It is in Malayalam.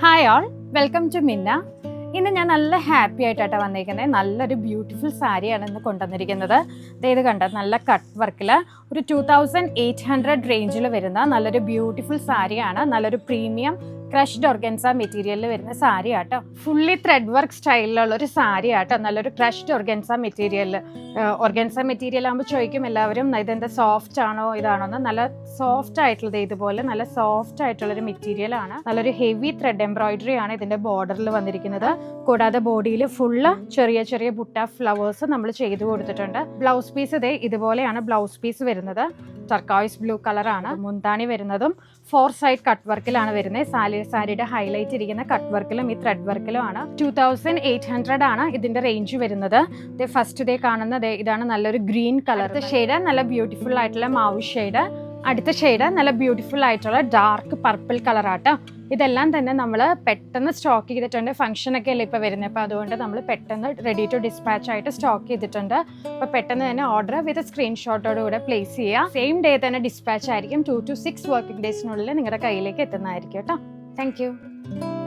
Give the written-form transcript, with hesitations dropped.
ഹായ് ഓൾ, വെൽക്കം ടു മിന്ന. ഇന്ന് ഞാൻ നല്ല ഹാപ്പി ആയിട്ടാണ് വന്നിരിക്കുന്നത്. നല്ലൊരു ബ്യൂട്ടിഫുൾ സാരിയാണ് ഇന്ന് കൊണ്ടുവന്നിരിക്കുന്നത്. ഇത് കണ്ട നല്ല കട്ട് വർക്കിൽ ഒരു 2800 റേഞ്ചിൽ വരുന്ന നല്ലൊരു ബ്യൂട്ടിഫുൾ സാരിയാണ്. നല്ലൊരു പ്രീമിയം ക്രഷ്ഡ് ഓർഗൻസ മെറ്റീരിയലിൽ വരുന്ന സാരി ആട്ടോ. ഫുള്ളി ത്രെഡ് വർക്ക് സ്റ്റൈലിലുള്ള ഒരു സാരി ആട്ടോ. നല്ലൊരു ക്രഷ്ഡ് ഓർഗൻസ മെറ്റീരിയൽ ആകുമ്പോൾ ചോദിക്കും എല്ലാവരും ഇതെന്താ സോഫ്റ്റ് ആണോ ഇതാണോ എന്ന്. നല്ല സോഫ്റ്റ് ആയിട്ടുള്ളത്, ഇതുപോലെ നല്ല സോഫ്റ്റ് ആയിട്ടുള്ളൊരു മെറ്റീരിയൽ ആണ്. നല്ലൊരു ഹെവി ത്രെഡ് എംബ്രോയിഡറി ആണ് ഇതിന്റെ ബോർഡറിൽ വന്നിരിക്കുന്നത്. കൂടാതെ ബോഡിയിൽ ഫുള്ള് ചെറിയ ചെറിയ ബുട്ട ഫ്ലവേഴ്സ് നമ്മൾ ചെയ്തു കൊടുത്തിട്ടുണ്ട്. ബ്ലൗസ് പീസ് ഇതുപോലെയാണ് ബ്ലൗസ് പീസ് വരുന്നത്. ടർക്കോയിസ് ബ്ലൂ കളറാണ്. മുന്താണി വരുന്നതും 4 സൈഡ് കട്ട് വർക്കിലാണ് വരുന്നത്. സാരിയുടെ ഹൈലൈറ്റ് ഇരിക്കുന്ന കട്ട് വർക്കിലും ഈ ത്രെഡ് വർക്കിലും ആണ്. 2800 ആണ് ഇതിന്റെ റേഞ്ച് വരുന്നത്. ഫസ്റ്റ് കാണുന്നത് ഇതാണ്, നല്ലൊരു ഗ്രീൻ കളർ ഷെയ്ഡ്, നല്ല ബ്യൂട്ടിഫുൾ ആയിട്ടുള്ള മാവ് ഷെയ്ഡ്. അടുത്ത ഷെയ്ഡ് നല്ല ബ്യൂട്ടിഫുൾ ആയിട്ടുള്ള ഡാർക്ക് പർപ്പിൾ കളറാട്ടോ. ഇതെല്ലാം തന്നെ നമ്മൾ പെട്ടെന്ന് സ്റ്റോക്ക് ചെയ്തിട്ടുണ്ട്. ഫംഗ്ഷനൊക്കെ അല്ലേ ഇപ്പോൾ വരുന്നത്, അപ്പോൾ അതുകൊണ്ട് നമ്മൾ പെട്ടെന്ന് റെഡി ടു ഡിസ്പാച്ച് ആയിട്ട് സ്റ്റോക്ക് ചെയ്തിട്ടുണ്ട്. അപ്പോൾ പെട്ടെന്ന് തന്നെ ഓർഡർ വിത്ത് സ്ക്രീൻഷോട്ടോടുകൂടെ പ്ലേസ് ചെയ്യുക. സെയിം ഡേ തന്നെ ഡിസ്പാച്ച് ആയിരിക്കും. 2 to 6 വർക്കിംഗ് ഡേയ്സിനുള്ളിൽ നിങ്ങളുടെ കയ്യിലേക്ക് എത്തുന്നതായിരിക്കും കേട്ടോ. Thank you.